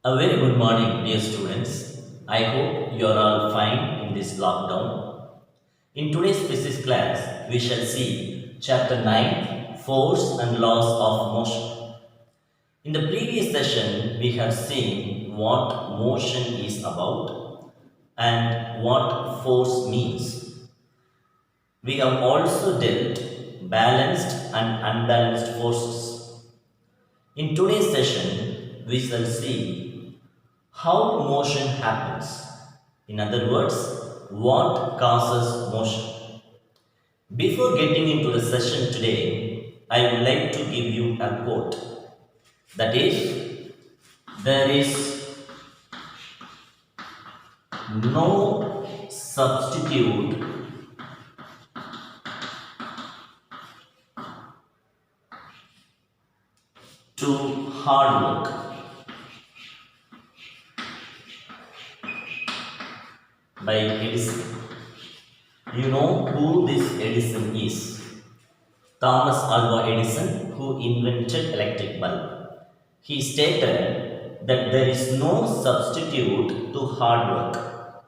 A very good morning, dear students. I hope you are all fine in this lockdown. In today's physics class, we shall see chapter 9, Force and Laws of Motion. In the previous session, we have seen what motion is about and what force means. We have also dealt balanced and unbalanced forces. In today's session, we shall see how motion happens. In other words, what causes motion. Before getting into the session today, I would like to give you a quote. That is, there is no substitute to hard work. By Edison. You know who this Edison is? Thomas Alva Edison, who invented electric bulb. He stated that there is no substitute to hard work.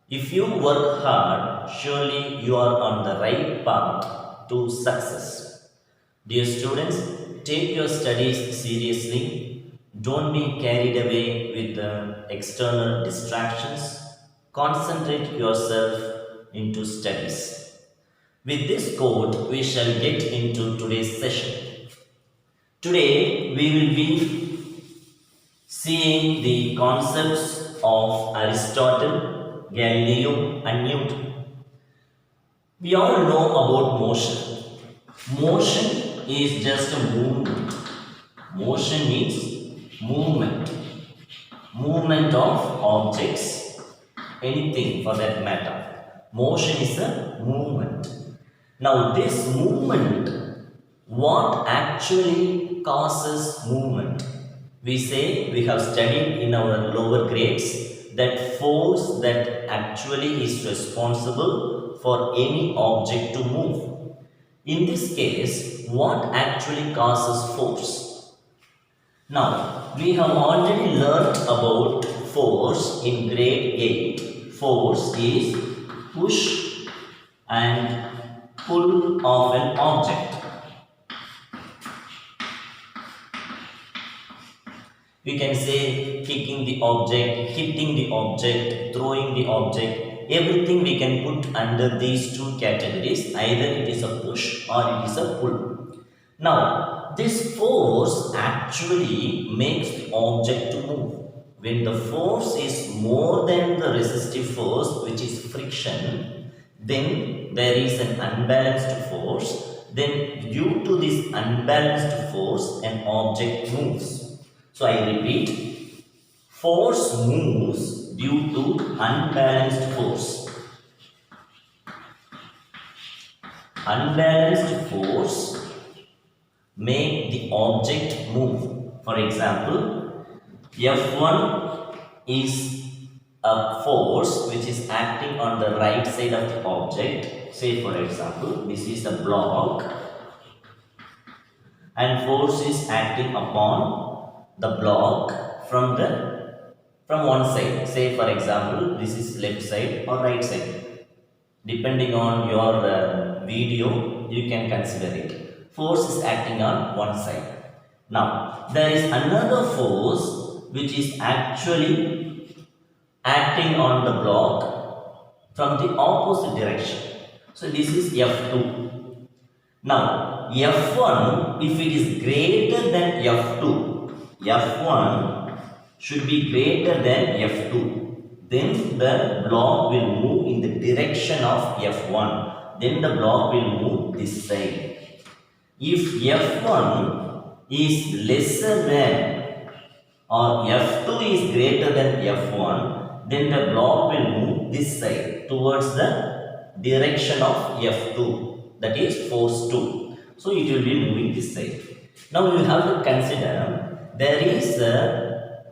If you work hard, surely you are on the right path to success. Dear students, take your studies seriously. Don't be carried away with the external distractions. Concentrate yourself into studies. With this quote, we shall get into today's session. Today, we will be seeing the concepts of Aristotle, Galileo, and Newton. We all know about motion. Motion is just a movement. Motion means movement. Movement of objects, anything for that matter. Motion is a movement. Now this movement, what actually causes movement? We say, we have studied in our lower grades that force that actually is responsible for any object to move. In this case, what actually causes force? Now, we have already learnt about force in grade 8. Force is push and pull of an object. We can say kicking the object, hitting the object, throwing the object. Everything we can put under these two categories. Either it is a push or it is a pull. Now, this force actually makes the object to move. When the force is more than the resistive force, which is friction, then there is an unbalanced force. Then due to this unbalanced force, an object moves. So I repeat, force moves due to unbalanced force. Unbalanced force make the object move. For example, F1 is a force which is acting on the right side of the object. Say for example, this is a block and force is acting upon the block from one side. Say for example, this is left side or right side. Depending on your video, you can consider it. Force is acting on one side. Now, there is another force which is actually acting on the block from the opposite direction. So, this is F2. Now, F1, if it is greater than F2, F1 should be greater than F2. Then the block will move in the direction of F1. Then the block will move this side. If F1 is lesser than or F2 is greater than F1, then the block will move this side towards the direction of F2, that is force 2. So it will be moving this side. Now you have to consider there is a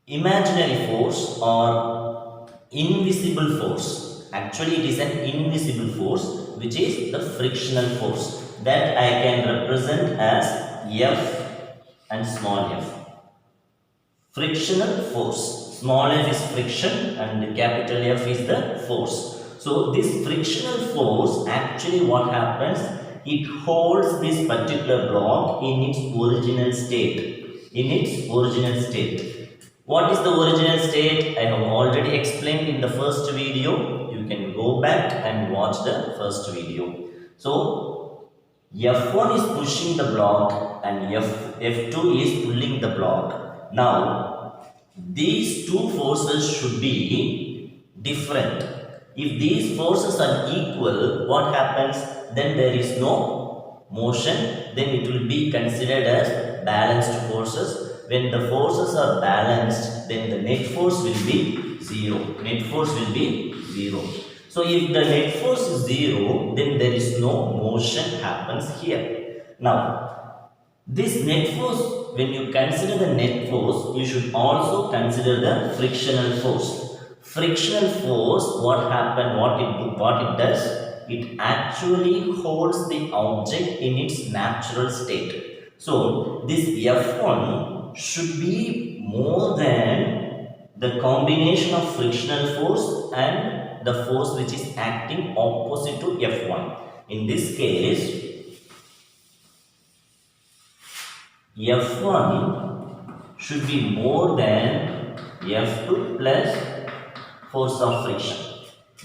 imaginary force or invisible force. Actually, it is an invisible force which is the frictional force that I can represent as F and small f. frictional force. Small f is friction and capital F is the force. So this frictional force, actually what happens, it holds this particular block in its original state. In its original state. What is the original state? I have already explained in the first video. You can go back and watch the first video. So F1 is pushing the block and F2 is pulling the block. Now, these two forces should be different. If these forces are equal, what happens? Then there is no motion. Then it will be considered as balanced forces. When the forces are balanced, then the net force will be 0. Net force will be 0. So if the net force is 0, then there is no motion happens here. Now, this net force, when you consider the net force, you should also consider the frictional force. Frictional force, what it does, it actually holds the object in its natural state. So this F1 should be more than the combination of frictional force and the force which is acting opposite to F1. In this case, F1 should be more than F2 plus force of friction.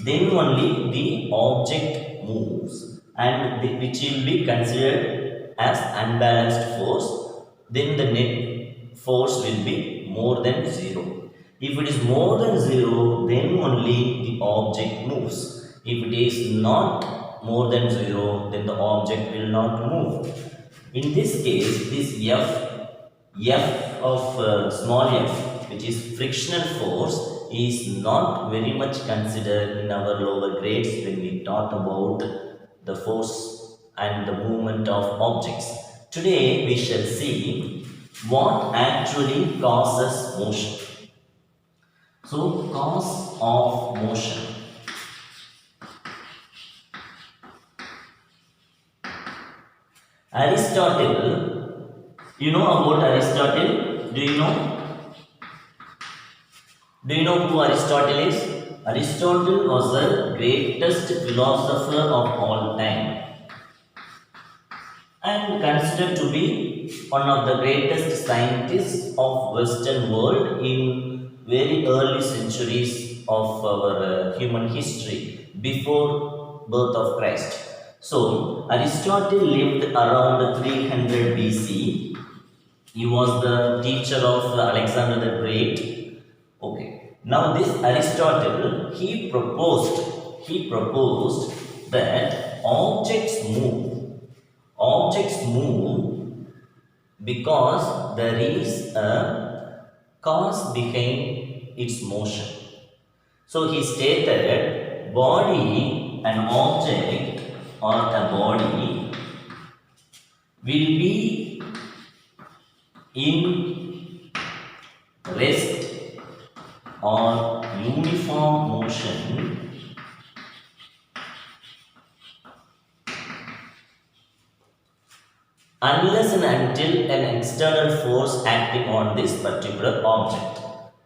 Then only the object moves, and which will be considered as unbalanced force. Then the net force will be more than 0. If it is more than 0, then only the object moves. If it is not more than 0, then the object will not move. In this case, this F of small f, which is frictional force, is not very much considered in our lower grades when we talk about the force and the movement of objects. Today we shall see what actually causes motion. So, cause of motion. Aristotle, you know about Aristotle? Do you know? Do you know who Aristotle is? Aristotle was the greatest philosopher of all time and considered to be one of the greatest scientists of Western world in very early centuries of our human history before birth of Christ. So Aristotle lived around 300 BC. He was the teacher of Alexander the Great. Okay. Now this Aristotle, he proposed that objects move because there is a cause behind its motion. So he stated an object or a body will be in rest or uniform motion unless and until an external force acting on this particular object.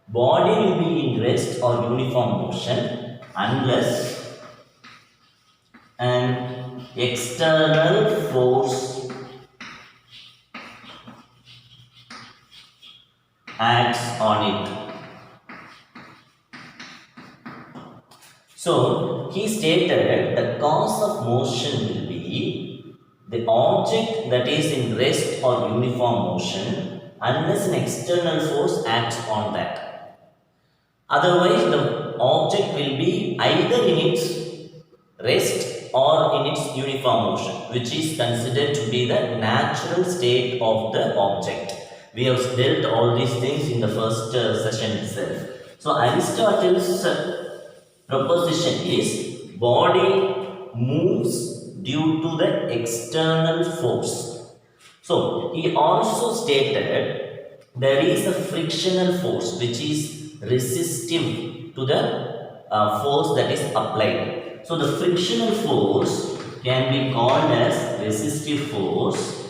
Body will be in rest or uniform motion unless an external force acts on it. So, he stated the cause of motion will be the object that is in rest or uniform motion unless an external force acts on that. Otherwise, the object will be either in its rest or in its uniform motion, which is considered to be the natural state of the object. We have dealt all these things in the first session itself. So, Aristotle's proposition is body moves due to the external force. So, he also stated there is a frictional force which is resistive to the force that is applied. So, the frictional force can be called as resistive force,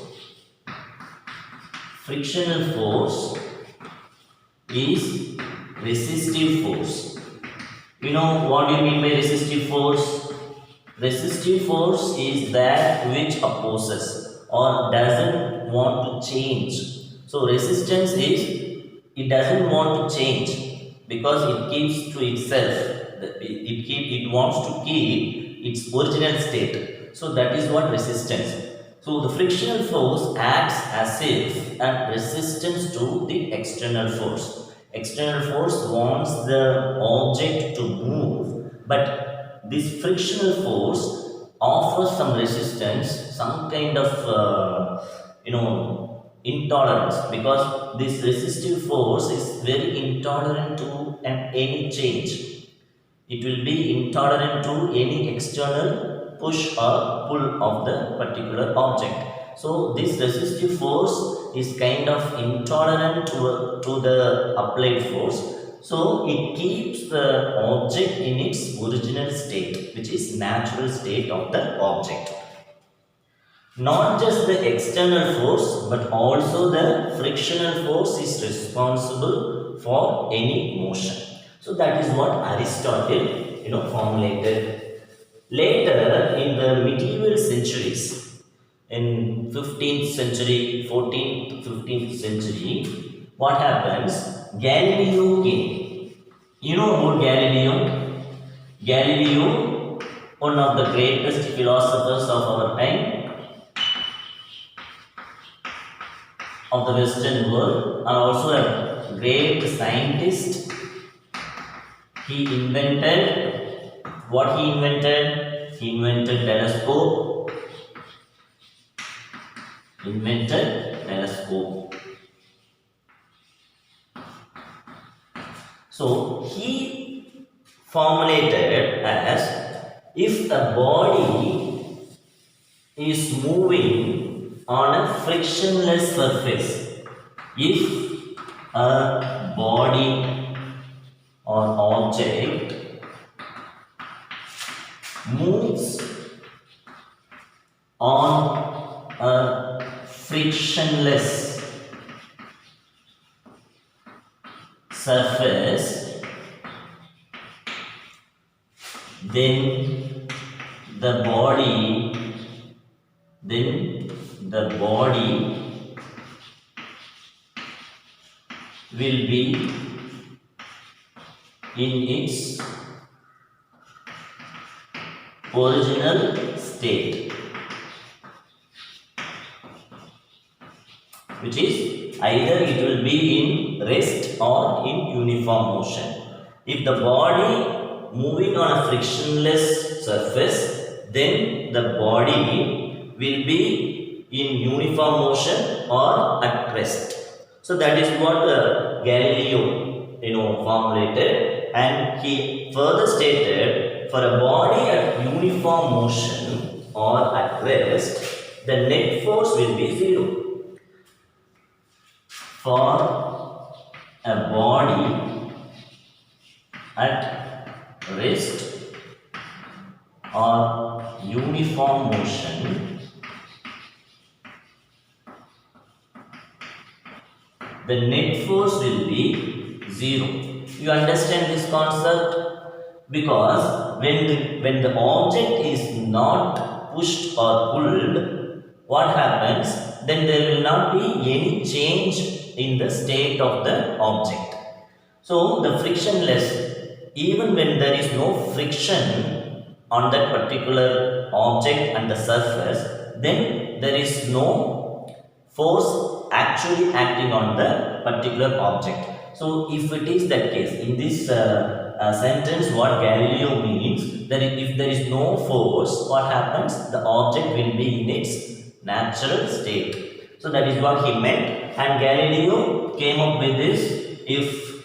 frictional force, is resistive force. You know what do you mean by resistive force? Resistive force is that which opposes or doesn't want to change. So resistance is it doesn't want to change because it keeps to itself. It wants to keep its original state. So that is what resistance. So the frictional force acts as if a resistance to the external force. External force wants the object to move, but this frictional force offers some resistance, some kind of intolerance, because this resistive force is very intolerant to any change. It will be intolerant to any external push or pull of the particular object. So this resistive force is kind of intolerant to the applied force. So it keeps the object in its original state, which is natural state of the object. Not just the external force, but also the frictional force is responsible for any motion. So that is what Aristotle, formulated. Later, in the medieval centuries, in 15th century, 14th, 15th century, what happens? Galileo came. You know about Galileo? Galileo, one of the greatest philosophers of our time, of the Western world, and also a great scientist. He invented what he invented? He invented telescope. So he formulated as if a body is moving on a frictionless surface, if a body or object moves on a frictionless surface, then the body will be in its original state, which is either it will be in rest or in uniform motion. If the body moving on a frictionless surface, then the body will be in uniform motion or at rest. So that is what Galileo, formulated, and he further stated for a body at uniform motion or at rest, the net force will be 0. For a body at rest or uniform motion, the net force will be 0. You understand this concept? Because when the object is not pushed or pulled, what happens? Then there will not be any change in the state of the object. So the frictionless, even when there is no friction on that particular object and the surface, then there is no force actually acting on the particular object. So if it is that case, in this sentence, what Galileo means, that if there is no force, what happens? The object will be in its natural state. So that is what he meant, and Galileo came up with this: if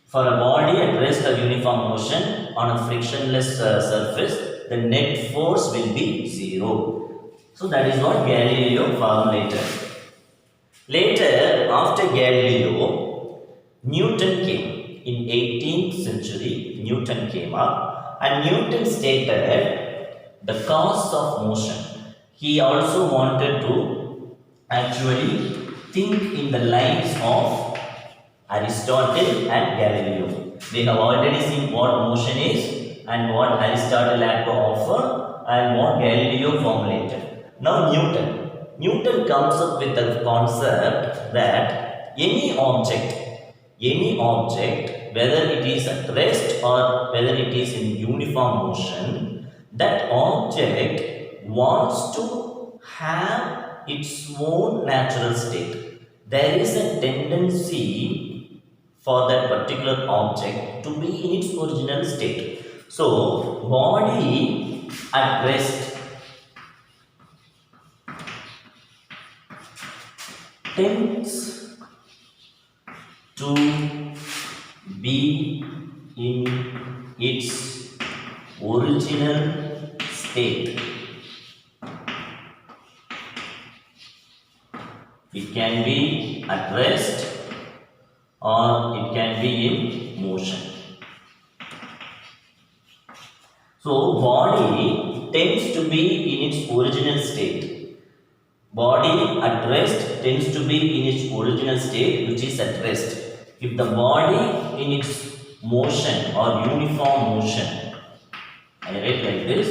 for a body at rest or uniform motion on a frictionless surface, the net force will be 0. So that is what Galileo formulated. Later, after Galileo, Newton came. In 18th century, Newton came up, and Newton stated the cause of motion. He also wanted to actually think in the lines of Aristotle and Galileo. They have already seen what motion is and what Aristotle had to offer and what Galileo formulated. Now Newton. Newton comes up with the concept that any object, whether it is at rest or whether it is in uniform motion, that object wants to have its own natural state. There is a tendency for that particular object to be in its original state. So, body at rest tends to be in its original state. It can be at rest or it can be in motion. So, body tends to be in its original state. Body at rest tends to be in its original state, which is at rest. If the body in its motion or uniform motion, I write like this.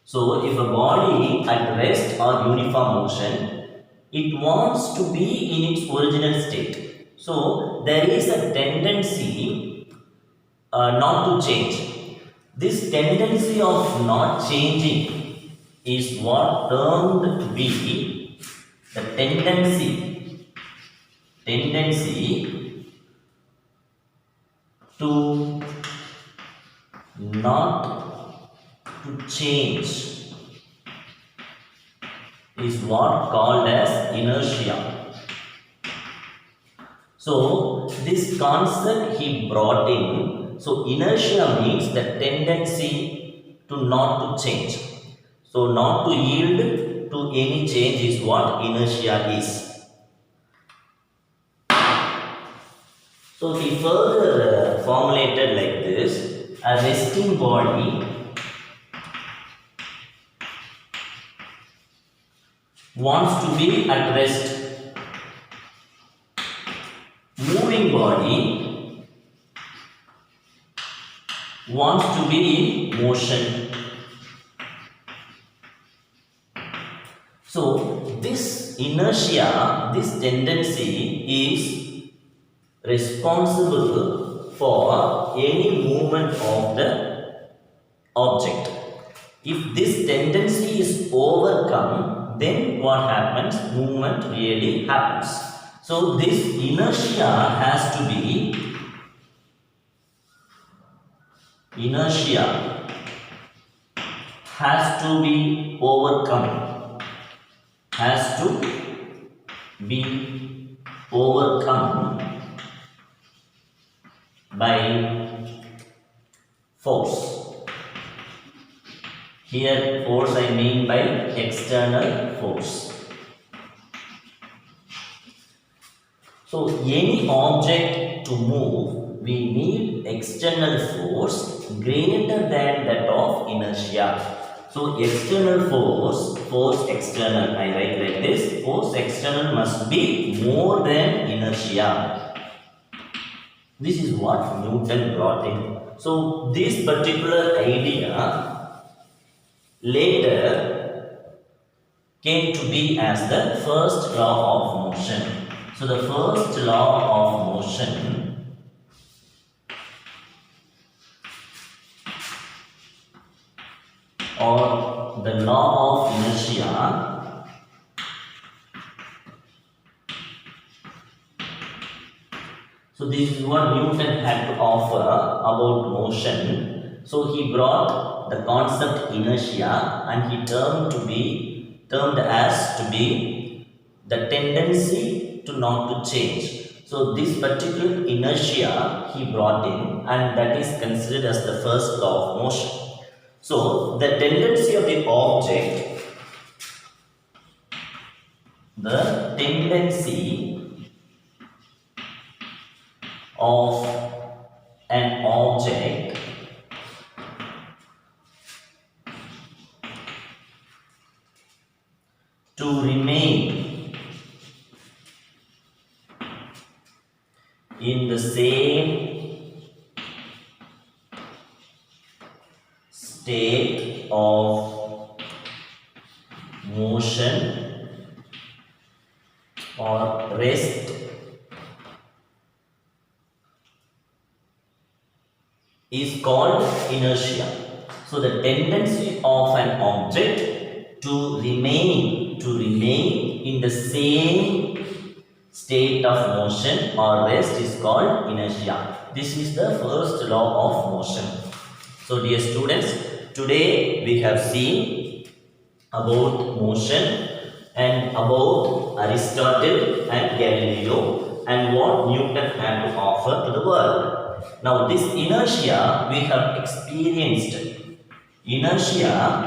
So, if a body at rest or uniform motion, it wants to be in its original state. So, there is a tendency not to change. This tendency of not changing is what termed to be the tendency to not to change is what called as inertia. So, this concept he brought in. So, inertia means the tendency to not to change. So, not to yield to any change is what inertia is. So, he further formulated like this: a resting body wants to be at rest. Moving body wants to be in motion. So, this inertia, this tendency is responsible for any movement of the object. If this tendency is overcome, then what happens? Movement really happens. So, this inertia has to be overcome. Has to be overcome by force. Here, force I mean by external force. So, any object to move, we need external force greater than that of inertia. So, external force external, I write like this: force external must be more than inertia. This is what Newton brought in. So, this particular idea later came to be as the first law of motion. So, the first law of motion or the law of inertia so this is what Newton had to offer about motion. So, he brought the concept inertia and he termed as to be the tendency to not to change. So, this particular inertia he brought in and that is considered as the first law of motion. So, the tendency of the object, the tendency of an object to remain state of motion or rest is called inertia. So the tendency of an object to remain in the same state of motion or rest is called inertia. This is the first law of motion. So dear students, today we have seen about motion and about Aristotle and Galileo and what Newton had to offer to the world. Now this inertia we have experienced. Inertia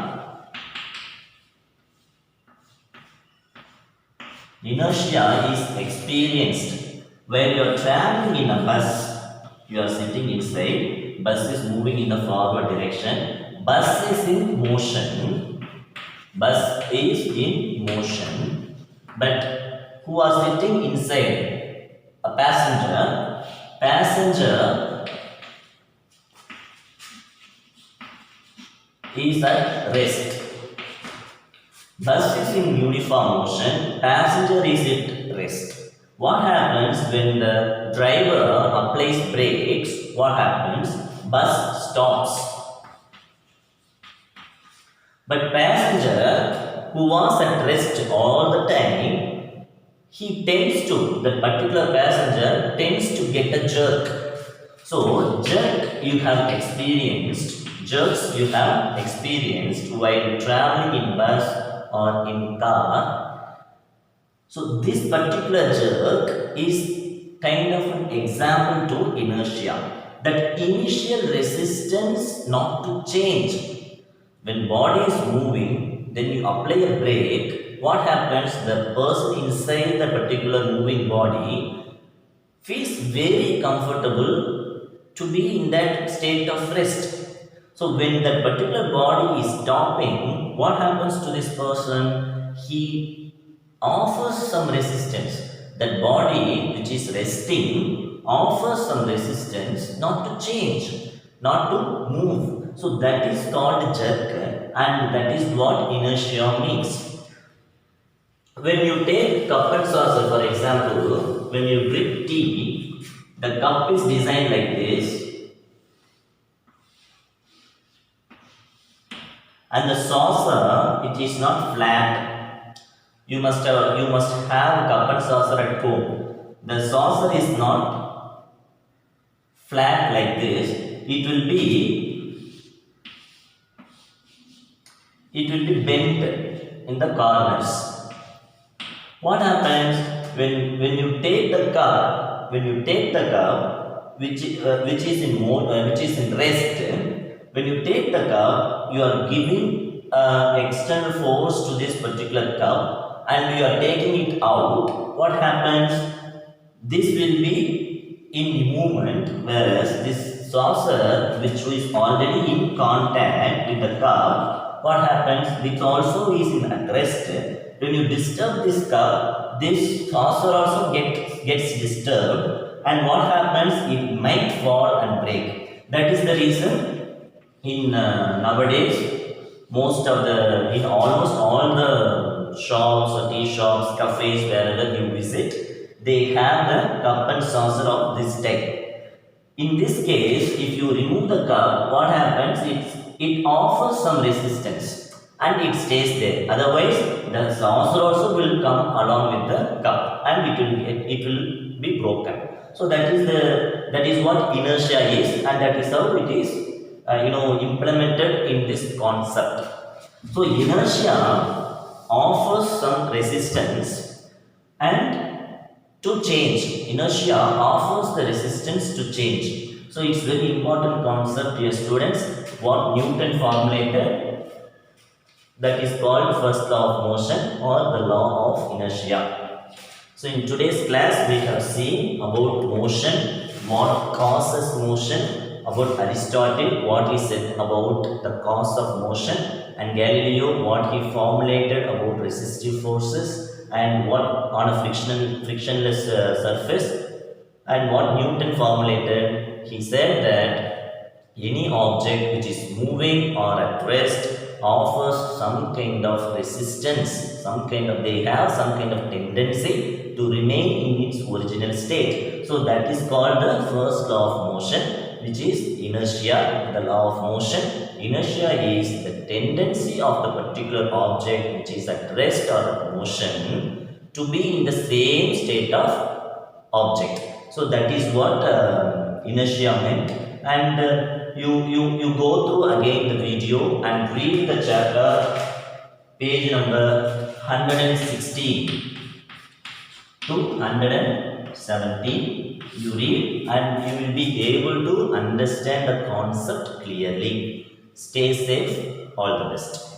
is experienced when you are traveling in a bus. You are sitting inside, bus is moving in the forward direction, bus is in motion, but who are sitting inside? A passenger is at rest. Bus is in uniform motion, passenger is at rest. What happens when the driver applies brakes? What happens? Bus stops. But passenger who was at rest all the time, that particular passenger tends to get a jerk. So jerks you have experienced while traveling in bus or in car. So this particular jerk is kind of an example to inertia. That initial resistance not to change. When body is moving, then you apply a brake. What happens? The person inside the particular moving body feels very comfortable to be in that state of rest. So when that particular body is stopping, what happens to this person? He offers some resistance. That body which is resting offers some resistance not to change, not to move. So that is called jerk, and that is what inertia means. When you take cup and saucer, for example, when you drip tea, the cup is designed like this, and the saucer, it is not flat. You must have cup and saucer at home. The saucer is not flat like this. It will be bent in the corners. What happens when you take the cup? Which is in rest. When you take the cup, you are giving external force to this particular cup, and you are taking it out. What happens? This will be in movement, whereas this saucer, which is already in contact with the cup, what happens? It also is in at rest. When you disturb this cup, this saucer also gets disturbed, and what happens? It might fall and break. That is the reason in nowadays, in almost all the shops or tea shops, cafes, wherever you visit, they have the cup and saucer of this type. In this case, if you remove the cup, what happens? It offers some resistance and it stays there. Otherwise, the saucer also will come along with the cup and it will be broken. So that is what inertia is, and that is how it is implemented in this concept. So inertia offers some resistance and to change. Inertia offers the resistance to change. So it's very important concept, dear students, what Newton formulated, that is called first law of motion or the law of inertia. So in today's class we have seen about motion, what causes motion, about Aristotle, what he said about the cause of motion, and Galileo, what he formulated about resistive forces and what on a frictionless surface, and what Newton formulated. He said that Any object which is moving or at rest offers some kind of resistance, they have some kind of tendency to remain in its original state. So that is called the first law of motion, which is inertia. The law of motion, inertia is the tendency of the particular object which is at rest or at motion to be in the same state of object. So that is what inertia meant. And you go through again the video and read the chapter page number 116 to 117. You read and you will be able to understand the concept clearly. Stay safe. All the best.